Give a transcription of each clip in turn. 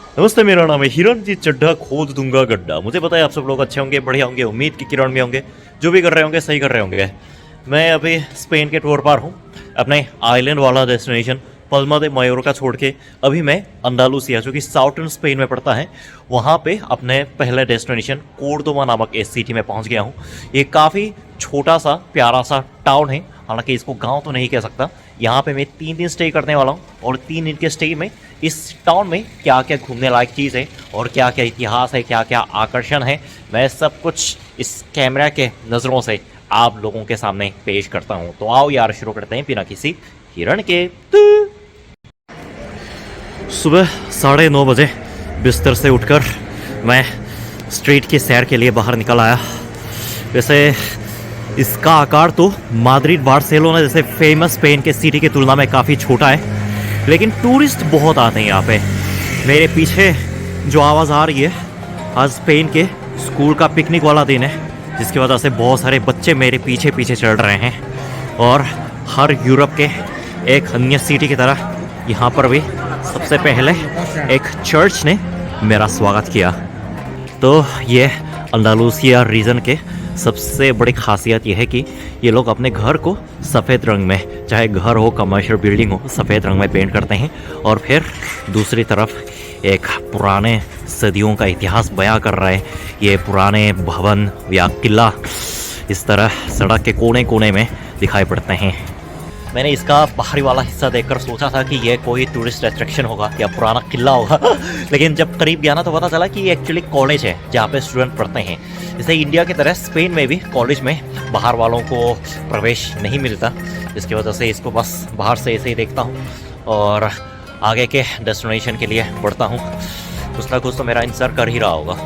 नमस्ते, मेरा नाम है हिरण जी चड्ढा, खोद दूंगा गड्ढा। मुझे पता है आप सब लोग अच्छे होंगे, बढ़िया होंगे, उम्मीद की किरण में होंगे, जो भी कर रहे होंगे सही कर रहे होंगे। मैं अभी स्पेन के टूर पर हूँ, अपने आइलैंड वाला डेस्टिनेशन पल्मा दे मायोर्का छोड़ के अभी मैं अंडालुसिया, जो कि साउथर्न स्पेन में पड़ता है, वहाँ पे अपने पहले डेस्टिनेशन कोर्डोबा नामक इस सिटी में पहुँच गया हूँ। ये काफ़ी छोटा सा प्यारा सा टाउन है, हालांकि इसको गांव तो नहीं कह सकता। यहाँ पे मैं 3 दिन स्टे करने वाला हूँ और 3 दिन के स्टे में इस टाउन में क्या क्या घूमने लायक चीज़ है और क्या क्या इतिहास है, क्या क्या आकर्षण है, मैं सब कुछ इस कैमरा के नज़रों से आप लोगों के सामने पेश करता हूँ। तो आओ यार, शुरू करते हैं बिना किसी हिरण के। सुबह 9:30 बजे बिस्तर से उठकर मैं स्ट्रीट की सैर के लिए बाहर निकल आया। वैसे इसका आकार तो माद्रिद बार्सिलोना जैसे फेमस स्पेन के सिटी की तुलना में काफ़ी छोटा है, लेकिन टूरिस्ट बहुत आते हैं यहाँ पे। मेरे पीछे जो आवाज़ आ रही है, आज स्पेन के स्कूल का पिकनिक वाला दिन है, जिसकी वजह से बहुत सारे बच्चे मेरे पीछे पीछे चल रहे हैं। और हर यूरोप के एक अन्य सिटी की तरह यहाँ पर भी सबसे पहले एक चर्च ने मेरा स्वागत किया। तो ये अंडालुसिया रीजन के सबसे बड़ी खासियत यह है कि ये लोग अपने घर को सफ़ेद रंग में, चाहे घर हो कमर्शियल बिल्डिंग हो, सफ़ेद रंग में पेंट करते हैं। और फिर दूसरी तरफ एक पुराने सदियों का इतिहास बयां कर रहा है ये पुराने भवन या किला इस तरह सड़क के कोने कोने में दिखाई पड़ते हैं। मैंने इसका बाहरी वाला हिस्सा देखकर सोचा था कि ये कोई टूरिस्ट अट्रैक्शन होगा या पुराना किला होगा लेकिन जब करीब गया ना तो पता चला कि ये एक्चुअली कॉलेज है जहाँ पे स्टूडेंट पढ़ते हैं। जैसे इंडिया की तरह स्पेन में भी कॉलेज में बाहर वालों को प्रवेश नहीं मिलता, जिसकी वजह से इसको बस बाहर से ऐसे ही देखता हूँ और आगे के डेस्टिनेशन के लिए बढ़ता हूँ। कुछ ना कुछ तो मेरा इंतजार कर ही रहा होगा।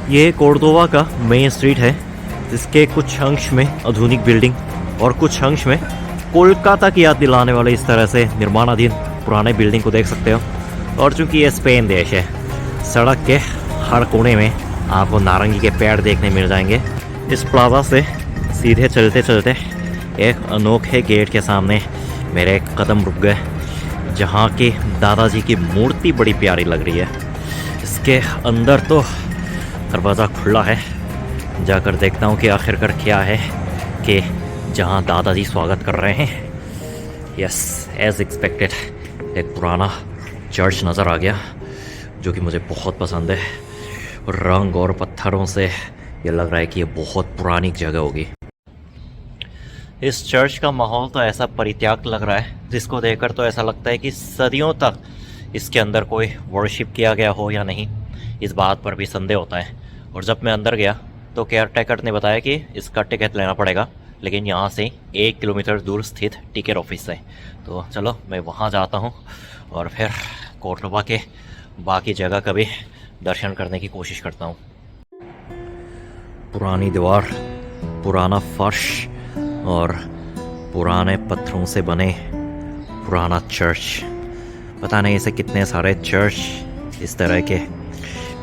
ये कोर्डोबा का मेन स्ट्रीट है, जिसके कुछ अंश में आधुनिक बिल्डिंग और कुछ अंश में कोलकाता की याद दिलाने वाले इस तरह से निर्माणाधीन पुराने बिल्डिंग को देख सकते हो। और चूंकि ये स्पेन देश है, सड़क के हर कोने में आपको नारंगी के पेड़ देखने मिल जाएंगे। इस प्लाजा से सीधे चलते चलते एक अनोखे गेट के सामने मेरे कदम रुक गए, जहाँ की दादाजी की मूर्ति बड़ी प्यारी लग रही है। इसके अंदर तो दरवाज़ा खुला है, जाकर देखता हूँ कि आखिरकार क्या है कि जहाँ दादाजी स्वागत कर रहे हैं। यस, एज एक्सपेक्टेड एक पुराना चर्च नज़र आ गया, जो कि मुझे बहुत पसंद है। रंग और पत्थरों से ये लग रहा है कि ये बहुत पुरानी जगह होगी। इस चर्च का माहौल तो ऐसा परित्याग लग रहा है, जिसको देखकर तो ऐसा लगता है कि सदियों तक इसके अंदर कोई वर्शिप किया गया हो या नहीं, इस बात पर भी संदेह होता है। और जब मैं अंदर गया तो केयर टेकर ने बताया कि इसका टिकट लेना पड़ेगा, लेकिन यहाँ से 1 किलोमीटर दूर स्थित टिकट ऑफिस है। तो चलो मैं वहाँ जाता हूँ और फिर कोर्डोबा के बाकी जगह का भी दर्शन करने की कोशिश करता हूँ। पुरानी दीवार, पुराना फर्श और पुराने पत्थरों से बने पुराना चर्च। पता नहीं ऐसे कितने सारे चर्च इस तरह के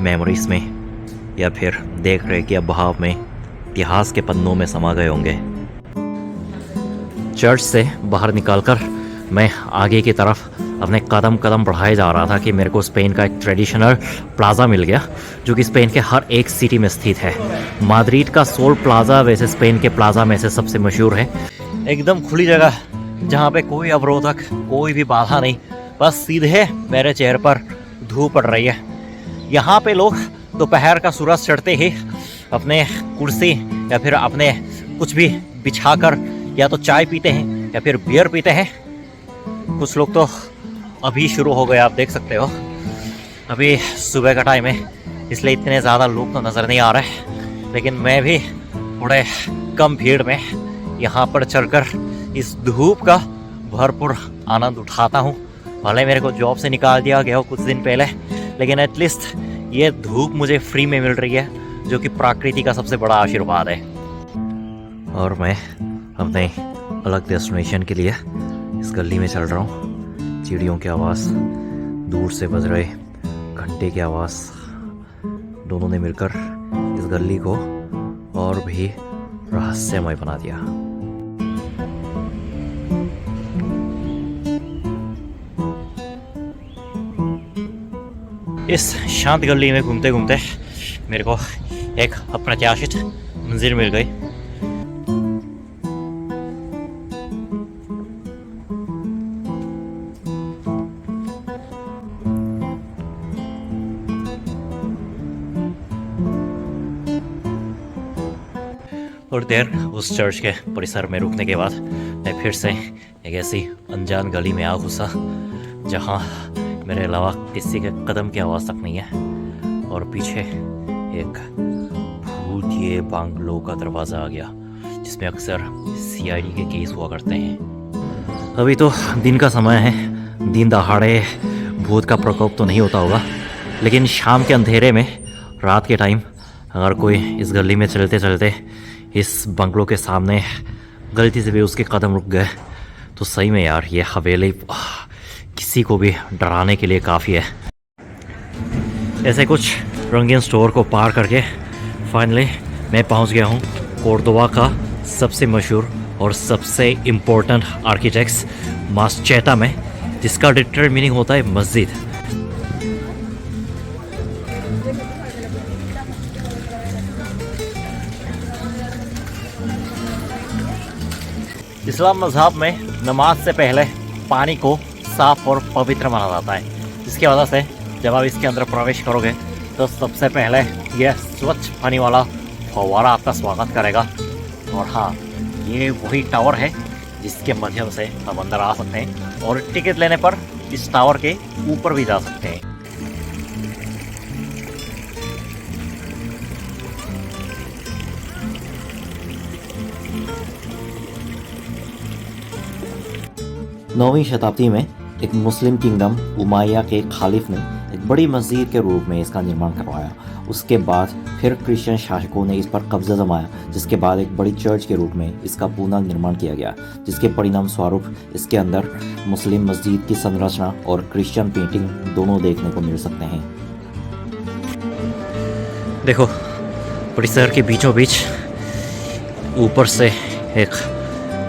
मेमोरीज में या फिर देख रहे कि बहाव में इतिहास के पन्नों में समा गए होंगे। चर्च से बाहर निकलकर मैं आगे की तरफ अपने कदम कदम बढ़ाए जा रहा था कि मेरे को स्पेन का एक ट्रेडिशनल प्लाज़ा मिल गया, जो कि स्पेन के हर एक सिटी में स्थित है। माद्रिद का सोल प्लाज़ा वैसे स्पेन के प्लाज़ा में से सबसे मशहूर है। एकदम खुली जगह, जहाँ पे कोई अवरोधक, कोई भी बाधा नहीं, बस सीधे मेरे चेहरे पर धूप पड़ रही है। यहाँ पे लोग दोपहर का सूरज चढ़ते ही अपने कुर्सी या फिर अपने कुछ भी बिछाकर या तो चाय पीते हैं या फिर बियर पीते हैं। कुछ लोग तो अभी शुरू हो गए, आप देख सकते हो। अभी सुबह का टाइम है, इसलिए इतने ज़्यादा लोग तो नज़र नहीं आ रहे, लेकिन मैं भी थोड़े कम भीड़ में यहाँ पर चलकर इस धूप का भरपूर आनंद उठाता हूँ। भले मेरे को जॉब से निकाल दिया गया हो कुछ दिन पहले, लेकिन एटलीस्ट ये धूप मुझे फ्री में मिल रही है, जो कि प्रकृति का सबसे बड़ा आशीर्वाद है। और मैं अपने अलग डेस्टिनेशन के लिए इस गली में चल रहा हूँ। चिड़ियों की आवाज़, दूर से बज रहे घंटे की आवाज़, दोनों ने मिलकर इस गली को और भी रहस्यमय बना दिया। इस शांत गली में घूमते घूमते मेरे को एक अप्रत्याशित मंजिल मिल गई। और देर उस चर्च के परिसर में रुकने के बाद मैं फिर से एक ऐसी अनजान गली में आ घुसा जहाँ मेरे अलावा किसी के कदम की आवाज़ तक नहीं है, और पीछे एक भूतिए बांग्लो का दरवाज़ा आ गया जिसमें अक्सर सीआईडी के केस हुआ करते हैं। अभी तो दिन का समय है, दिन दहाड़े भूत का प्रकोप तो नहीं होता होगा, लेकिन शाम के अंधेरे में रात के टाइम अगर कोई इस गली में चलते चलते इस बंगलो के सामने गलती से भी उसके कदम रुक गए तो सही में यार ये हवेली किसी को भी डराने के लिए काफ़ी है। ऐसे कुछ रंगीन स्टोर को पार करके फाइनली मैं पहुंच गया हूं कोर्दोवा का सबसे मशहूर और सबसे इम्पोर्टेंट आर्किटेक्ट्स मास्चेटा में, जिसका लिटरल मीनिंग होता है मस्जिद। इस्लाम मज़हब में नमाज से पहले पानी को साफ और पवित्र माना जाता है, जिसकी वजह से जब आप इसके अंदर प्रवेश करोगे तो सबसे पहले यह स्वच्छ पानी वाला फव्वारा आपका स्वागत करेगा। और हाँ, ये वही टावर है जिसके माध्यम से हम अंदर आ सकते हैं और टिकट लेने पर इस टावर के ऊपर भी जा सकते हैं। नौवीं शताब्दी में एक मुस्लिम किंगडम उमाया के खालिफ ने एक बड़ी मस्जिद के रूप में इसका निर्माण करवाया। उसके बाद फिर क्रिश्चियन शासकों ने इस पर कब्जा जमाया, जिसके बाद एक बड़ी चर्च के रूप में इसका पुनः निर्माण किया गया, जिसके परिणाम स्वरूप इसके अंदर मुस्लिम मस्जिद की संरचना और क्रिश्चियन पेंटिंग दोनों देखने को मिल सकते हैं। देखो, परिसर के बीचों बीच ऊपर से एक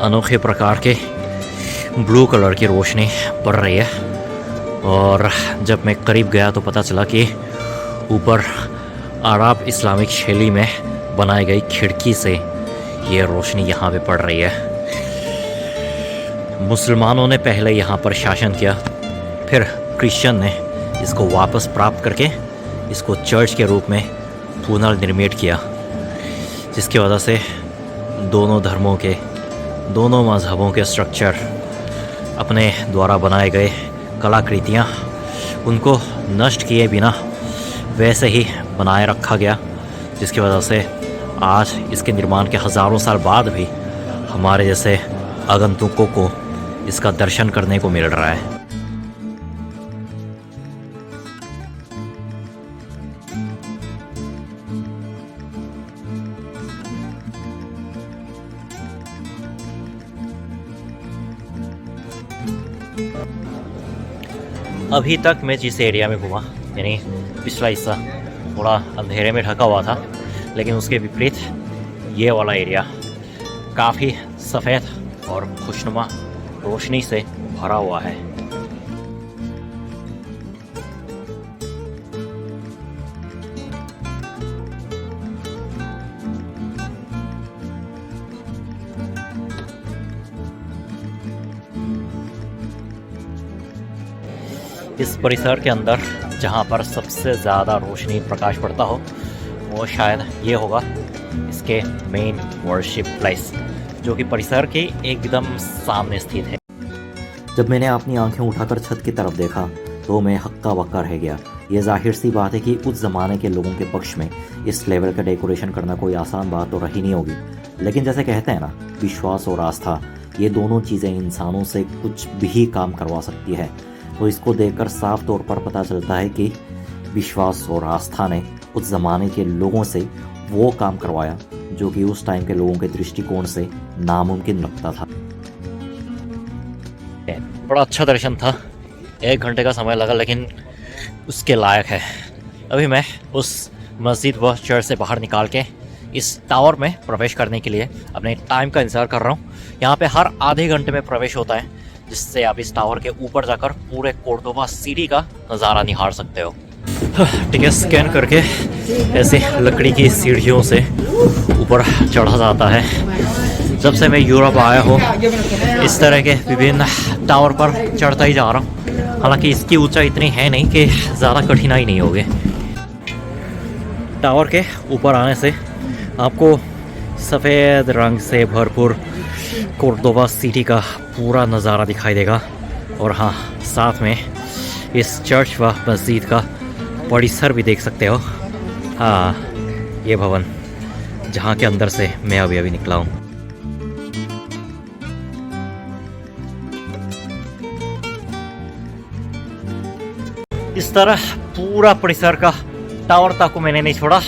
अनोखे प्रकार के ब्लू कलर की रोशनी पड़ रही है, और जब मैं करीब गया तो पता चला कि ऊपर अरब इस्लामिक शैली में बनाई गई खिड़की से ये रोशनी यहाँ पे पड़ रही है। मुसलमानों ने पहले यहाँ पर शासन किया, फिर क्रिश्चियन ने इसको वापस प्राप्त करके इसको चर्च के रूप में पुनर्निर्मित किया, जिसकी वजह से दोनों धर्मों के, दोनों मज़हबों के स्ट्रक्चर, अपने द्वारा बनाए गए कलाकृतियाँ, उनको नष्ट किए बिना वैसे ही बनाए रखा गया, जिसकी वजह से आज इसके निर्माण के हज़ारों साल बाद भी हमारे जैसे आगंतुकों को इसका दर्शन करने को मिल रहा है। अभी तक मैं जिस एरिया में घूमा, यानी पिछला हिस्सा थोड़ा अंधेरे में ढका हुआ था, लेकिन उसके विपरीत ये वाला एरिया काफ़ी सफ़ेद और खुशनुमा रोशनी से भरा हुआ है। इस परिसर के अंदर जहाँ पर सबसे ज़्यादा रोशनी प्रकाश पड़ता हो वो शायद ये होगा इसके मेन वर्शिप प्लेस, जो कि परिसर के एकदम सामने स्थित है। जब मैंने अपनी आंखें उठाकर छत की तरफ देखा तो मैं हक्का बक्का रह गया। ये जाहिर सी बात है कि उस ज़माने के लोगों के पक्ष में इस लेवल का डेकोरेशन करना कोई आसान बात तो रही नहीं होगी, लेकिन जैसे कहते हैं ना, विश्वास और आस्था, ये दोनों चीज़ें इंसानों से कुछ भी काम करवा सकती है। तो इसको देखकर साफ तौर पर पता चलता है कि विश्वास और आस्था ने उस ज़माने के लोगों से वो काम करवाया जो कि उस टाइम के लोगों के दृष्टिकोण से नामुमकिन लगता था। बड़ा अच्छा दर्शन था, 1 घंटे का समय लगा, लेकिन उसके लायक है। अभी मैं उस मस्जिद व चर्च से बाहर निकाल के इस टावर में प्रवेश करने के लिए अपने टाइम का इंतज़ार कर रहा हूँ। यहाँ पे हर आधे घंटे में प्रवेश होता है, जिससे आप इस टावर के ऊपर जाकर पूरे कोर्दोबा सिटी का नज़ारा निहार सकते हो। टिकट स्कैन करके ऐसे लकड़ी की सीढ़ियों से ऊपर चढ़ा जाता है। जब से मैं यूरोप आया हूँ इस तरह के विभिन्न टावर पर चढ़ता ही जा रहा हूँ। हालांकि इसकी ऊंचाई इतनी है नहीं कि ज़्यादा कठिनाई नहीं होगी। टावर के ऊपर आने से आपको सफ़ेद रंग से भरपूर कोर्डोबा सिटी का पूरा नज़ारा दिखाई देगा। और हाँ, साथ में इस चर्च व मस्जिद का परिसर भी देख सकते हो। हाँ, ये भवन जहाँ के अंदर से मैं अभी निकला हूँ। इस तरह पूरा परिसर का टावर तक को मैंने नहीं छोड़ा,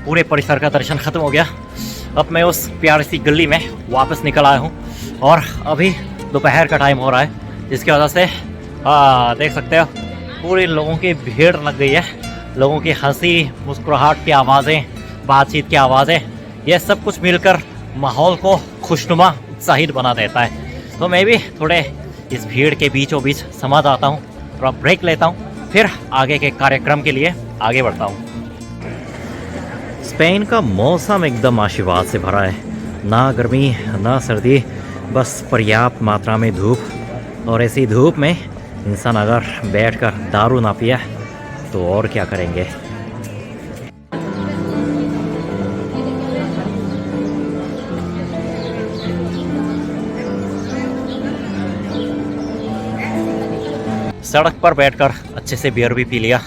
पूरे परिसर का दर्शन खत्म हो गया। अब मैं उस प्यारी सी गली में वापस निकल आया हूँ और अभी दोपहर का टाइम हो रहा है, जिसकी वजह से देख सकते हो पूरे लोगों की भीड़ लग गई है। लोगों की हंसी, मुस्कुराहट की आवाज़ें, बातचीत की आवाज़ें, यह सब कुछ मिलकर माहौल को खुशनुमा, उत्साहित बना देता है। तो मैं भी थोड़े इस भीड़ के बीचों बीच समा जाता हूँ, थोड़ा ब्रेक लेता हूँ, फिर आगे के कार्यक्रम के लिए आगे बढ़ता हूँ। स्पेन का मौसम एकदम आशीर्वाद से भरा है, ना गर्मी ना सर्दी, बस पर्याप्त मात्रा में धूप। और ऐसी धूप में इंसान अगर बैठकर दारू ना पिया तो और क्या करेंगे। सड़क पर बैठकर अच्छे से बियर भी पी लिया।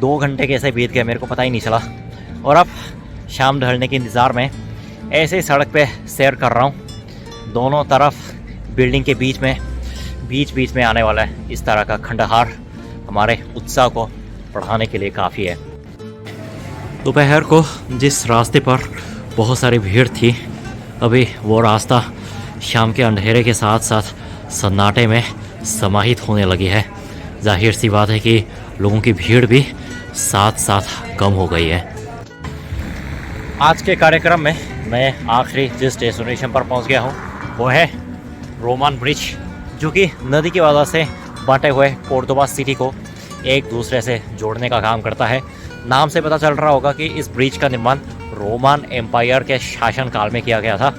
2 घंटे कैसे बीत गए मेरे को पता ही नहीं चला। और अब शाम ढलने के इंतज़ार में ऐसे ही सड़क पे सैर कर रहा हूँ। दोनों तरफ बिल्डिंग के बीच में आने वाला है इस तरह का खंडहार हमारे उत्साह को बढ़ाने के लिए काफ़ी है। दोपहर को जिस रास्ते पर बहुत सारी भीड़ थी, अभी वो रास्ता शाम के अंधेरे के साथ साथ सन्नाटे में समाहित होने लगी है। जाहिर सी बात है कि लोगों की भीड़ भी साथ साथ कम हो गई है। आज के कार्यक्रम में मैं आखिरी जिस डेस्टिनेशन पर पहुंच गया हूं वो है रोमन ब्रिज, जो कि नदी की वजह से बटे हुए कोर्डोबा सिटी को एक दूसरे से जोड़ने का काम करता है। नाम से पता चल रहा होगा कि इस ब्रिज का निर्माण रोमन एम्पायर के शासनकाल में किया गया था।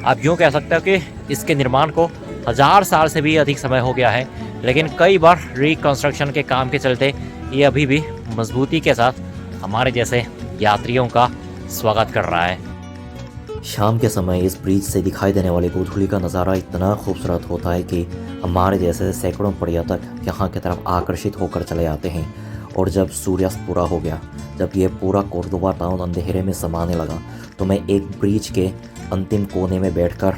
आप यूँ कह सकते हो कि इसके निर्माण को 1000 साल से भी अधिक समय हो गया है, लेकिन कई बार रिकंस्ट्रक्शन के काम के चलते ये अभी भी मजबूती के साथ हमारे जैसे यात्रियों का स्वागत कर रहा है। शाम के समय इस ब्रिज से दिखाई देने वाले गोधूली का नज़ारा इतना खूबसूरत होता है कि हमारे जैसे सैकड़ों पर्यटक यहाँ की तरफ आकर्षित होकर चले आते हैं। और जब सूर्यास्त पूरा हो गया, जब ये पूरा कोर्डोबा टाउन अंधेरे में समाने लगा, तो मैं एक ब्रिज के अंतिम कोने में बैठकर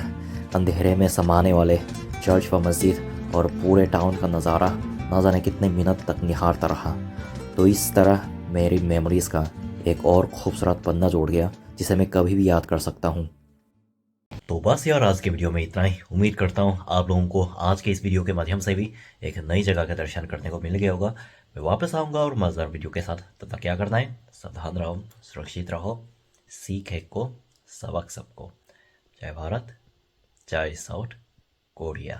अंधेरे में समाने वाले चर्च व मस्जिद और पूरे टाउन का नज़ारा ना जाने कितने मिनट तक निहारता रहा। तो इस तरह मेरी मेमोरीज़ का एक और खूबसूरत पन्ना जोड़ गया, जिसे मैं कभी भी याद कर सकता हूँ। तो बस यार, आज के वीडियो में इतना ही। उम्मीद करता हूँ आप लोगों को आज के इस वीडियो के माध्यम से भी एक नई जगह का दर्शन करने को मिल गया होगा। मैं वापस आऊँगा और मज़ेदार वीडियो के साथ। तब तक क्या करना है, सावधान रहो, सुरक्षित रहो, सीख एक को, सबक सबको। जय भारत, जय साउथ कोरिया।